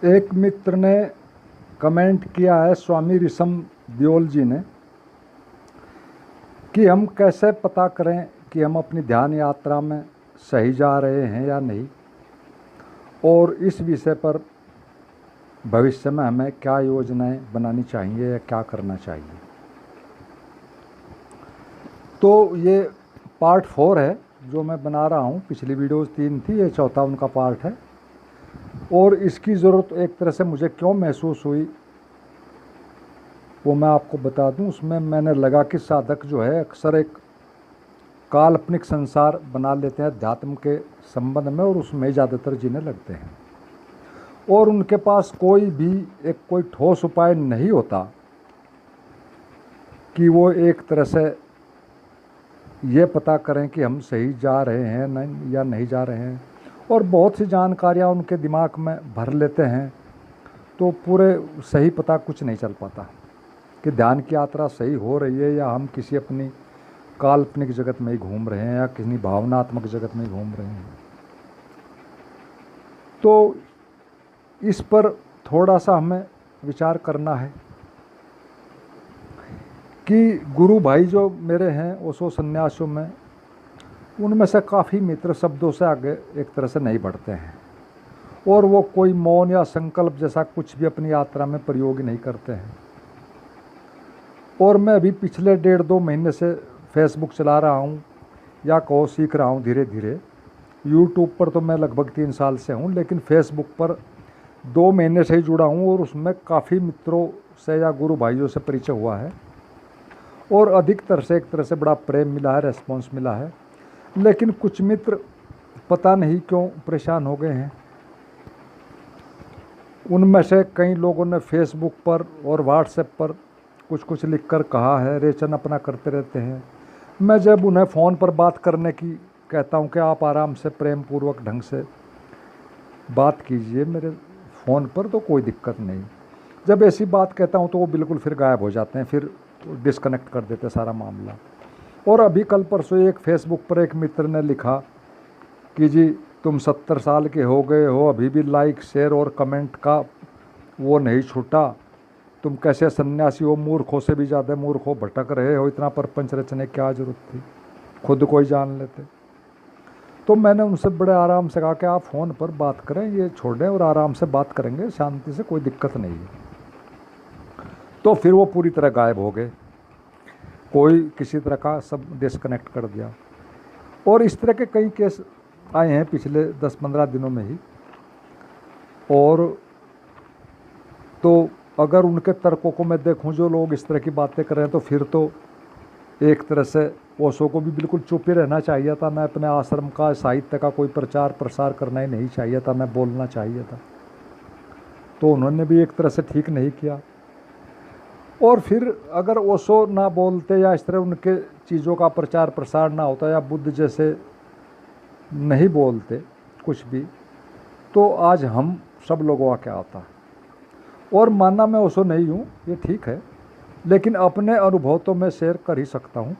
एक मित्र ने कमेंट किया है स्वामी ऋषम दियोल जी ने कि हम कैसे पता करें कि हम अपनी ध्यान यात्रा में सही जा रहे हैं या नहीं, और इस विषय पर भविष्य में हमें क्या योजनाएं बनानी चाहिए या क्या करना चाहिए। तो ये पार्ट 4 है जो मैं बना रहा हूँ। पिछली वीडियोस 3 थी, ये चौथा उनका पार्ट है। और इसकी ज़रूरत एक तरह से मुझे क्यों महसूस हुई वो मैं आपको बता दूं। उसमें मैंने लगा कि साधक जो है अक्सर एक काल्पनिक संसार बना लेते हैं अध्यात्म के संबंध में, और उसमें ज़्यादातर जीने लगते हैं, और उनके पास कोई ठोस उपाय नहीं होता कि वो एक तरह से ये पता करें कि हम सही जा रहे हैं नहीं या नहीं जा रहे हैं। और बहुत सी जानकारियाँ उनके दिमाग में भर लेते हैं, तो पूरे सही पता कुछ नहीं चल पाता कि ध्यान की यात्रा सही हो रही है या हम किसी अपनी काल्पनिक जगत में ही घूम रहे हैं या किसी भावनात्मक जगत में ही घूम रहे हैं। तो इस पर थोड़ा सा हमें विचार करना है कि गुरु भाई जो मेरे हैं ओशो सन्यासियों में, उनमें से काफ़ी मित्र शब्दों से आगे एक तरह से नहीं बढ़ते हैं, और वो कोई मौन या संकल्प जैसा कुछ भी अपनी यात्रा में प्रयोग नहीं करते हैं। और मैं अभी पिछले 1.5-2 महीने से फेसबुक चला रहा हूँ, या कहो सीख रहा हूँ धीरे धीरे। यूट्यूब पर तो मैं लगभग 3 साल से हूँ, लेकिन फेसबुक पर 2 महीने से ही जुड़ा हूँ, और उसमें काफ़ी मित्रों से या गुरु भाइयों से परिचय हुआ है, और अधिकतर से एक तरह से बड़ा प्रेम मिला है, रेस्पॉन्स मिला है। लेकिन कुछ मित्र पता नहीं क्यों परेशान हो गए हैं। उनमें से कई लोगों ने फेसबुक पर और व्हाट्सएप पर कुछ लिखकर कहा है, रेचन अपना करते रहते हैं। मैं जब उन्हें फ़ोन पर बात करने की कहता हूं कि आप आराम से प्रेम पूर्वक ढंग से बात कीजिए मेरे फ़ोन पर, तो कोई दिक्कत नहीं। जब ऐसी बात कहता हूं तो वो बिल्कुल फिर गायब हो जाते हैं, फिर डिस्कनेक्ट कर देते सारा मामला। और अभी कल परसों एक फेसबुक पर एक मित्र ने लिखा कि जी तुम 70 साल के हो गए हो, अभी भी लाइक शेयर और कमेंट का वो नहीं छूटा, तुम कैसे सन्यासी हो, मूर्खों से भी ज़्यादा मूर्ख हो, भटक रहे हो, इतना परपंच रचने की क्या ज़रूरत थी, खुद को ही जान लेते। तो मैंने उनसे बड़े आराम से कहा कि आप फ़ोन पर बात करें, ये छोड़ें और आराम से बात करेंगे शांति से, कोई दिक्कत नहीं है। तो फिर वो पूरी तरह गायब हो गए, कोई किसी तरह का सब डिस्कनेक्ट कर दिया। और इस तरह के कई केस आए हैं पिछले 10-15 दिनों में ही। और तो अगर उनके तर्कों को मैं देखूं, जो लोग इस तरह की बातें कर रहे हैं, तो फिर तो एक तरह से ओशो को भी बिल्कुल चुप ही रहना चाहिए था। मैं अपने आश्रम का साहित्य का कोई प्रचार प्रसार करना ही नहीं चाहिए था, मैं बोलना चाहिए था। तो उन्होंने भी एक तरह से ठीक नहीं किया। और फिर अगर ओशो ना बोलते या इस तरह उनके चीज़ों का प्रचार प्रसार ना होता, या बुद्ध जैसे नहीं बोलते कुछ भी, तो आज हम सब लोगों का क्या होता। और मानना मैं ओशो नहीं हूँ, ये ठीक है, लेकिन अपने अनुभव तो मैं शेयर कर ही सकता हूँ।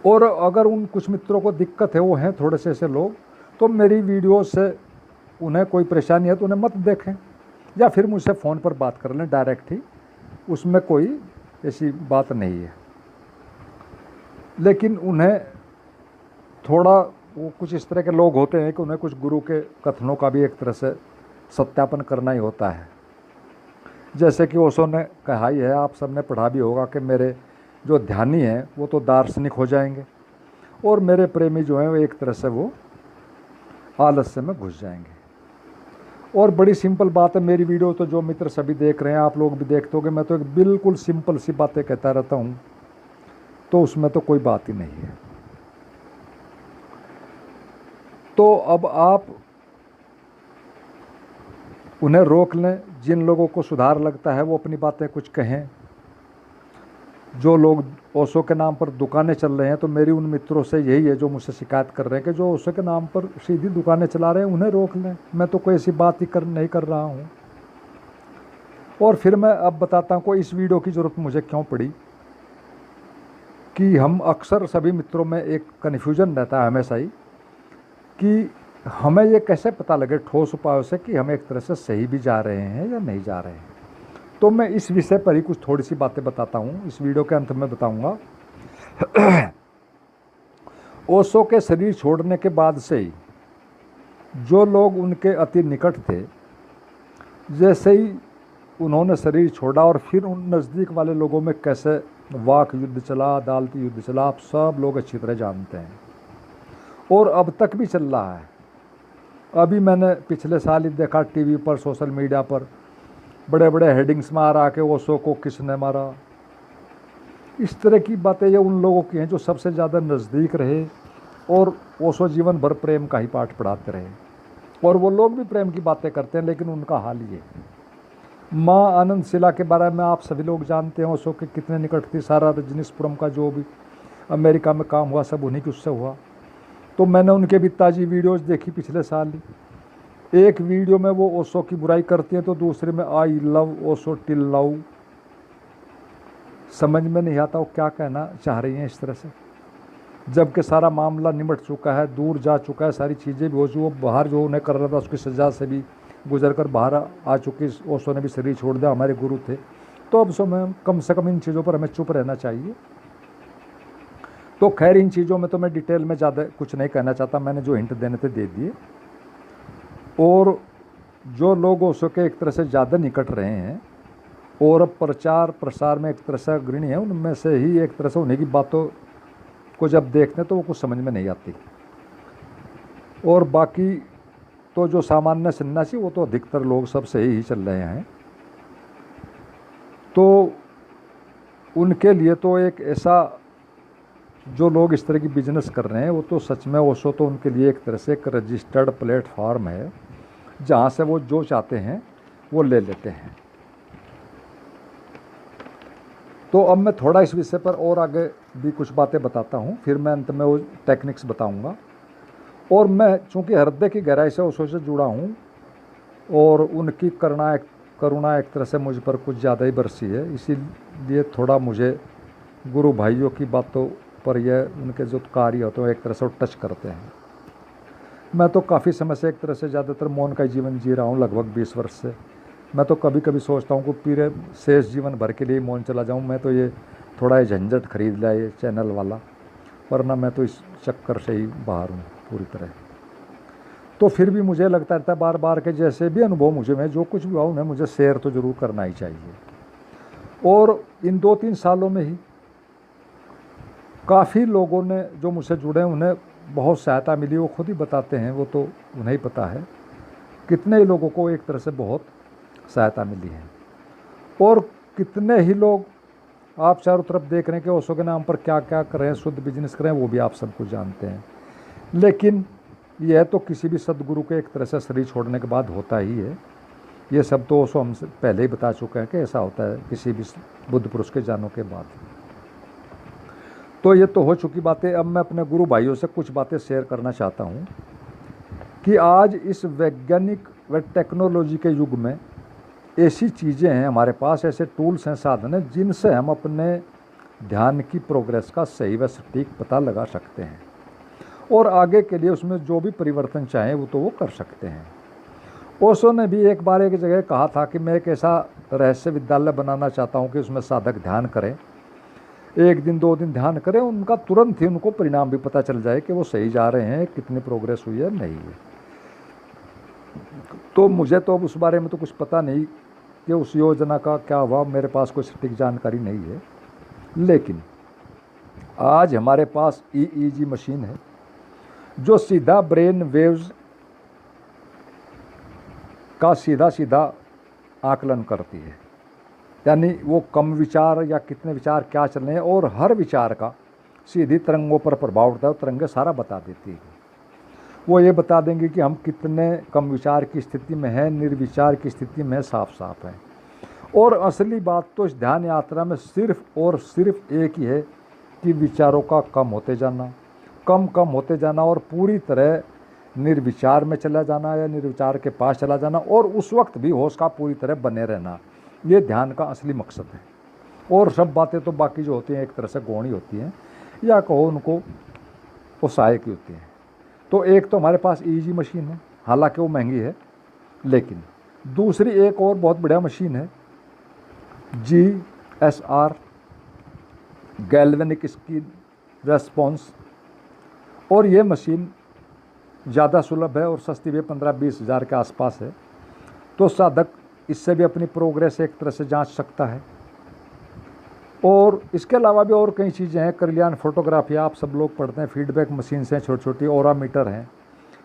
और अगर उन कुछ मित्रों को दिक्कत है, वो हैं थोड़े से ऐसे लोग, तो मेरी वीडियो से उन्हें कोई परेशानी है तो उन्हें मत देखें, या फिर मुझसे फ़ोन पर बात कर लें डायरेक्ट ही, उसमें कोई ऐसी बात नहीं है। लेकिन उन्हें थोड़ा, वो कुछ इस तरह के लोग होते हैं कि उन्हें कुछ गुरु के कथनों का भी एक तरह से सत्यापन करना ही होता है। जैसे कि ओशो ने कहा ही है, आप सबने पढ़ा भी होगा कि मेरे जो ध्यानी हैं वो तो दार्शनिक हो जाएंगे, और मेरे प्रेमी जो हैं वो एक तरह से वो आलस्य में घुस जाएंगे। और बड़ी सिंपल बात है, मेरी वीडियो तो जो मित्र सभी देख रहे हैं, आप लोग भी देखते होंगे, मैं तो एक बिल्कुल सिंपल सी बातें कहता रहता हूँ, तो उसमें तो कोई बात ही नहीं है। तो अब आप उन्हें रोक लें, जिन लोगों को सुधार लगता है वो अपनी बातें कुछ कहें। जो लोग ओशो के नाम पर दुकानें चल रहे हैं, तो मेरी उन मित्रों से यही है जो मुझसे शिकायत कर रहे हैं कि जो ओशो के नाम पर सीधी दुकानें चला रहे हैं, उन्हें रोक लें। मैं तो कोई ऐसी बात ही नहीं कर रहा हूँ। और फिर मैं अब बताता हूँ को इस वीडियो की ज़रूरत मुझे क्यों पड़ी, कि हम अक्सर सभी मित्रों में एक कन्फ्यूजन रहता है हमेशा ही कि हमें ये कैसे पता लगे ठोस उपायों से कि हम एक तरह से सही भी जा रहे हैं या नहीं जा रहे हैं? तो मैं इस विषय पर ही कुछ थोड़ी सी बातें बताता हूँ, इस वीडियो के अंत में बताऊँगा। ओशो के शरीर छोड़ने के बाद से ही जो लोग उनके अति निकट थे, जैसे ही उन्होंने शरीर छोड़ा और फिर उन नज़दीक वाले लोगों में कैसे वाक युद्ध चला, अदालती युद्ध चला, आप सब लोग अच्छी तरह जानते हैं और अब तक भी चल रहा है। अभी मैंने पिछले साल ही देखा टीवी पर, सोशल मीडिया पर बड़े बड़े हेडिंग्स में आ रहा कि ओशो को किसने मारा। इस तरह की बातें ये उन लोगों की हैं जो सबसे ज़्यादा नज़दीक रहे और ओशो जीवन भर प्रेम का ही पाठ पढ़ाते रहे, और वो लोग भी प्रेम की बातें करते हैं, लेकिन उनका हाल ये है। माँ आनंद शिला के बारे में आप सभी लोग जानते हैं, ओशो के कितने निकट थी। सारा रजनीशपुरम का जो भी अमेरिका में काम हुआ सब उन्हीं के उससे हुआ। तो मैंने उनके भी ताज़ी वीडियोस देखी पिछले साल ही। एक वीडियो में वो ओशो की बुराई करती हैं तो दूसरे में I love Osho till now. समझ में नहीं आता वो क्या कहना चाह रही हैं इस तरह से, जबकि सारा मामला निमट चुका है, दूर जा चुका है, सारी चीज़ें भी हो चुकी। वो बाहर जो उन्हें कर रहा था उसकी सज़ा से भी गुजर कर बाहर आ चुकी। ओशो ने भी शरीर छोड़ दिया, हमारे गुरु थे। तो अब समय कम से कम इन चीज़ों पर हमें चुप रहना चाहिए। तो खैर इन चीज़ों में तो मैं डिटेल में ज़्यादा कुछ नहीं कहना चाहता, मैंने जो हिंट देने थे दे दिए। और जो लोग ओशो के एक तरह से ज़्यादा निकट रहे हैं और अब प्रचार प्रसार में एक तरह से अग्रणी है, उनमें से ही एक तरह से उन्हीं की बातों को जब देखते हैं तो वो कुछ समझ में नहीं आती। और बाकी तो जो सामान्य सन्यासी वो तो अधिकतर लोग सब सही ही चल रहे हैं। तो उनके लिए तो एक ऐसा, जो लोग इस तरह की बिजनेस कर रहे हैं वो तो सच में ओशो तो उनके लिए एक तरह से एक रजिस्टर्ड प्लेटफॉर्म है, जहाँ से वो जो चाहते हैं वो ले लेते हैं। तो अब मैं थोड़ा इस विषय पर और आगे भी कुछ बातें बताता हूँ, फिर मैं अंत में वो टेक्निक्स बताऊँगा। और मैं चूँकि हृदय की गहराई से ओशो से जुड़ा हूँ और उनकी करुणा एक तरह से मुझ पर कुछ ज़्यादा ही बरसी है, इसीलिए थोड़ा मुझे गुरु भाइयों की बातों पर यह उनके जो कार्य होते हैं एक तरह से टच करते हैं। मैं तो काफ़ी समय से एक तरह से ज़्यादातर मौन का जीवन जी रहा हूँ, लगभग 20 वर्ष से। मैं तो कभी कभी सोचता हूँ कि पूरे शेष जीवन भर के लिए मौन चला जाऊँ। मैं तो ये थोड़ा ये झंझट खरीद लिया ये चैनल वाला, वरना मैं तो इस चक्कर से ही बाहर हूँ पूरी तरह। तो फिर भी मुझे लगता रहता है बार बार के जैसे भी अनुभव मुझे में जो कुछ भी हुआ उन्हें मुझे शेयर तो ज़रूर करना ही चाहिए। और इन 2-3 सालों में ही काफ़ी लोगों ने जो मुझसे जुड़े हैं उन्हें बहुत सहायता मिली। वो खुद ही बताते हैं, वो तो उन्हें ही पता है कितने ही लोगों को एक तरह से बहुत सहायता मिली है। और कितने ही लोग आप चारों तरफ देख रहे हैं कि ओशो के नाम पर क्या क्या कर रहे हैं, शुद्ध बिजनेस कर रहे हैं, वो भी आप सब कुछ जानते हैं। लेकिन यह तो किसी भी सदगुरु के एक तरह से शरीर छोड़ने के बाद होता ही है। ये सब तो ओशो हमसे पहले ही बता चुके हैं कि ऐसा होता है किसी भी बुद्ध पुरुष के जाने के बाद। तो ये तो हो चुकी बातें। अब मैं अपने गुरु भाइयों से कुछ बातें शेयर करना चाहता हूँ कि आज इस वैज्ञानिक व टेक्नोलॉजी के युग में ऐसी चीज़ें हैं हमारे पास, ऐसे टूल्स हैं, साधन हैं, जिनसे हम अपने ध्यान की प्रोग्रेस का सही व सटीक पता लगा सकते हैं और आगे के लिए उसमें जो भी परिवर्तन चाहें वो तो वो कर सकते हैं। ओशो ने भी एक बार एक जगह कहा था कि मैं एक ऐसा रहस्य विद्यालय बनाना चाहता हूँ कि उसमें साधक ध्यान करें, 1 दिन 2 दिन ध्यान करें, उनका तुरंत ही उनको परिणाम भी पता चल जाए कि वो सही जा रहे हैं, कितनी प्रोग्रेस हुई है नहीं है। तो मुझे तो अब उस बारे में तो कुछ पता नहीं कि उस योजना का क्या हुआ, मेरे पास कोई सटीक जानकारी नहीं है। लेकिन आज हमारे पास EEG मशीन है जो सीधा ब्रेन वेव्स का सीधा आकलन करती है, यानी वो कम विचार या कितने विचार क्या चल रहे हैं और हर विचार का सीधी तरंगों पर प्रभाव पड़ता है। तरंगें सारा बता देती है। वो ये बता देंगे कि हम कितने कम विचार की स्थिति में हैं, निर्विचार की स्थिति में साफ साफ हैं। और असली बात तो इस ध्यान यात्रा में सिर्फ और सिर्फ एक ही है कि विचारों का कम होते जाना और पूरी तरह निर्विचार में चला जाना या निर्विचार के पास चला जाना, और उस वक्त भी होश का पूरी तरह बने रहना। ये ध्यान का असली मकसद है। और सब बातें तो बाकी जो होती हैं एक तरह से गौणी होती हैं, या कहो उनको वो सहायक ही होती हैं। तो एक तो हमारे पास ईजी मशीन है, हालांकि वो महंगी है, लेकिन दूसरी एक और बहुत बढ़िया मशीन है GSR, गैल्वेनिक स्किन रेस्पॉन्स। और ये मशीन ज़्यादा सुलभ है और सस्ती भी, 15-20 हज़ार के आसपास है। तो साधक इससे भी अपनी प्रोग्रेस एक तरह से जांच सकता है। और इसके अलावा भी और कई चीज़ें हैं, कल्याण फोटोग्राफी आप सब लोग पढ़ते हैं, फीडबैक मशीन से छोटी छोटी, ऑरा मीटर हैं,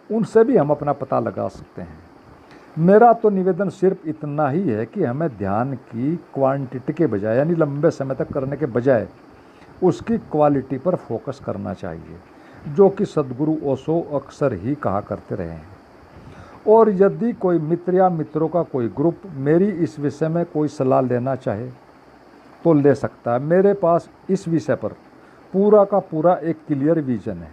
उनसे भी हम अपना पता लगा सकते हैं। मेरा तो निवेदन सिर्फ इतना ही है कि हमें ध्यान की क्वांटिटी के बजाय, यानी लंबे समय तक करने के बजाय, उसकी क्वालिटी पर फोकस करना चाहिए, जो कि सद्गुरु ओशो अक्सर ही कहा करते रहे हैं। और यदि कोई मित्र या मित्रों का कोई ग्रुप मेरी इस विषय में कोई सलाह लेना चाहे तो ले सकता है। मेरे पास इस विषय पर पूरा का पूरा एक क्लियर विजन है।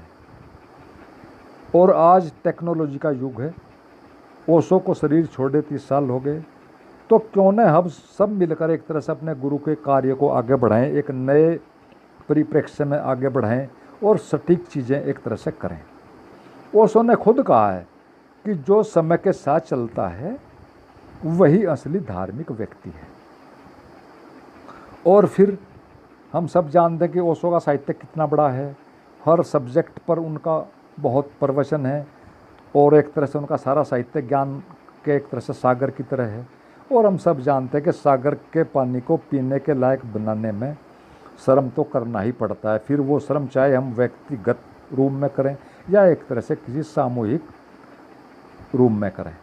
और आज टेक्नोलॉजी का युग है। ओशो को शरीर छोड़े 30 साल हो गए, तो क्यों न हम सब मिलकर एक तरह से अपने गुरु के कार्य को आगे बढ़ाएं, एक नए परिप्रेक्ष्य में आगे बढ़ाएं और सटीक चीज़ें एक तरह से करें। ओशो ने खुद कहा है कि जो समय के साथ चलता है वही असली धार्मिक व्यक्ति है। और फिर हम सब जानते हैं कि ओशो का साहित्य कितना बड़ा है, हर सब्जेक्ट पर उनका बहुत प्रवचन है, और एक तरह से उनका सारा साहित्य ज्ञान के एक तरह से सागर की तरह है। और हम सब जानते हैं कि सागर के पानी को पीने के लायक बनाने में श्रम तो करना ही पड़ता है, फिर वो श्रम चाहे हम व्यक्तिगत रूप में करें या एक तरह से किसी सामूहिक रूप में करें।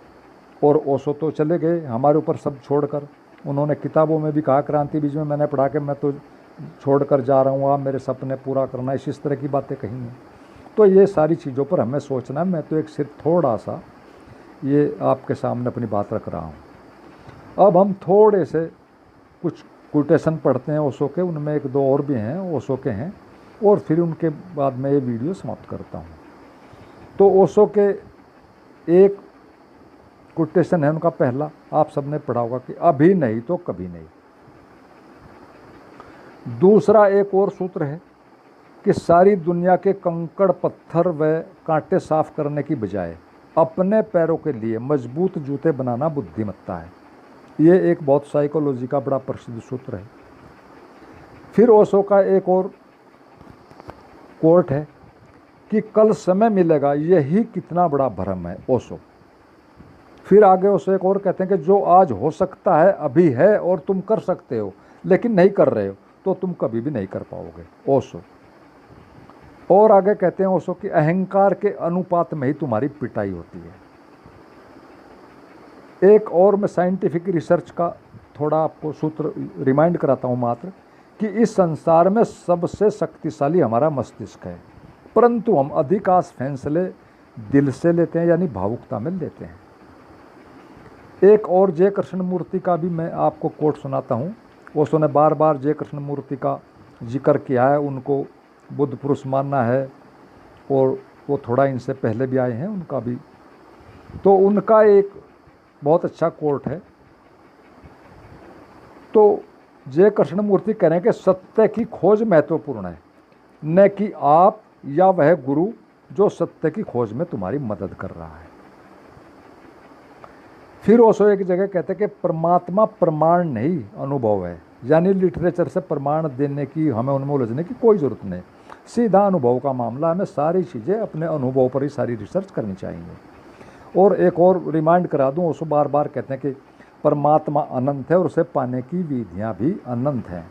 और ओशो तो चले गए हमारे ऊपर सब छोड़कर, उन्होंने किताबों में भी कहा, क्रांति बीज में मैंने पढ़ा कि मैं तो छोड़कर जा रहा हूँ, आप मेरे सपने पूरा करना, इस तरह की बातें कही हैं। तो ये सारी चीज़ों पर हमें सोचना है। मैं तो एक सिर्फ थोड़ा सा ये आपके सामने अपनी बात रख रहा हूँ। अब हम थोड़े से कुछ कोटेशन पढ़ते हैं ओशो के, उनमें एक दो और भी हैं ओशो के हैं, और फिर उनके बाद मैं ये वीडियो समाप्त करता हूँ। तो ओशो के एक कोटेशन है उनका पहला, आप सबने पढ़ा होगा कि अभी नहीं तो कभी नहीं। दूसरा एक और सूत्र है कि सारी दुनिया के कंकड़ पत्थर व कांटे साफ करने की बजाय अपने पैरों के लिए मजबूत जूते बनाना बुद्धिमत्ता है। ये एक बहुत साइकोलॉजी का बड़ा प्रसिद्ध सूत्र है। फिर ओशो का एक और कोट है कि कल समय मिलेगा, यही कितना बड़ा भ्रम है, ओशो। फिर आगे ओशो एक और कहते हैं कि जो आज हो सकता है अभी है और तुम कर सकते हो, लेकिन नहीं कर रहे हो तो तुम कभी भी नहीं कर पाओगे, ओशो। और आगे कहते हैं ओशो कि अहंकार के अनुपात में ही तुम्हारी पिटाई होती है। एक और मैं साइंटिफिक रिसर्च का थोड़ा आपको सूत्र रिमाइंड कराता हूँ मात्र, कि इस संसार में सबसे शक्तिशाली हमारा मस्तिष्क है, परंतु हम अधिकांश फैसले दिल से लेते हैं, यानी भावुकता में लेते हैं। एक और जय कृष्णमूर्ति का भी मैं आपको कोट सुनाता हूँ। ओशो ने बार बार जय कृष्णमूर्ति का जिक्र किया है, उनको बुद्ध पुरुष मानना है, और वो थोड़ा इनसे पहले भी आए हैं उनका भी। तो उनका एक बहुत अच्छा कोट है। तो जय कृष्णमूर्ति कह रहे हैं कि सत्य की खोज महत्वपूर्ण है, न कि आप या वह गुरु जो सत्य की खोज में तुम्हारी मदद कर रहा है। फिर ओशो एक जगह कहते हैं कि परमात्मा प्रमाण नहीं अनुभव है, यानी लिटरेचर से प्रमाण देने की, हमें उनमें उलझने की कोई ज़रूरत नहीं, सीधा अनुभव का मामला। हमें सारी चीज़ें अपने अनुभव पर ही सारी रिसर्च करनी चाहिए। और एक और रिमाइंड करा दूं, ओशो बार बार कहते हैं कि परमात्मा अनंत है और उसे पाने की विधियां भी अनंत हैं।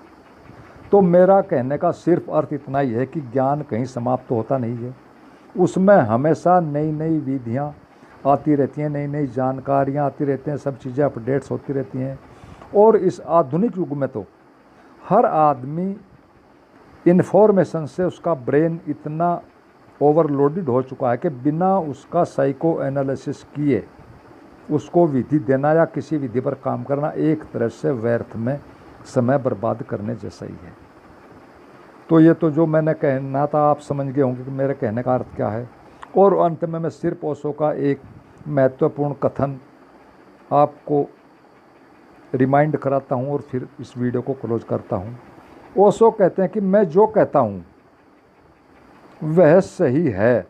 तो मेरा कहने का सिर्फ अर्थ इतना ही है कि ज्ञान कहीं समाप्त तो होता नहीं है, उसमें हमेशा नई नई विधियां आती रहती हैं, नई नई जानकारियां आती रहती हैं, सब चीज़ें अपडेट्स होती रहती हैं। और इस आधुनिक युग में तो हर आदमी इन्फॉर्मेशन से उसका ब्रेन इतना ओवरलोडेड हो चुका है कि बिना उसका साइको एनालिसिस किए उसको विधि देना या किसी विधि पर काम करना एक तरह से व्यर्थ में समय बर्बाद करने जैसा ही है। तो ये तो जो मैंने कहना था आप समझ गए होंगे कि मेरे कहने का अर्थ क्या है। और अंत में मैं सिर्फ ओशो का एक महत्वपूर्ण कथन आपको रिमाइंड कराता हूँ और फिर इस वीडियो को क्लोज करता हूँ। ओशो कहते हैं कि मैं जो कहता हूँ वह सही है,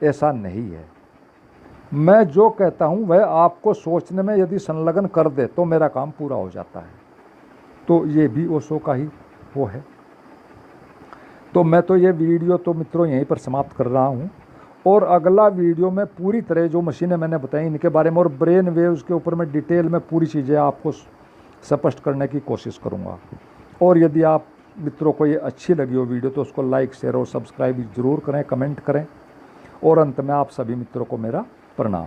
ऐसा नहीं है। मैं जो कहता हूँ वह आपको सोचने में यदि संलग्न कर दे तो मेरा काम पूरा हो जाता है। तो ये भी ओशो का ही वो है। तो मैं तो ये वीडियो तो मित्रों यहीं पर समाप्त कर रहा हूँ, और अगला वीडियो में पूरी तरह जो मशीनें मैंने बताई इनके बारे में और ब्रेन वेव्स के ऊपर मैं डिटेल में पूरी चीज़ें आपको स्पष्ट करने की कोशिश करूँगा। और यदि आप मित्रों को ये अच्छी लगी हो वीडियो तो उसको लाइक, शेयर और सब्सक्राइब ज़रूर करें, कमेंट करें। और अंत में आप सभी मित्रों को मेरा प्रणाम।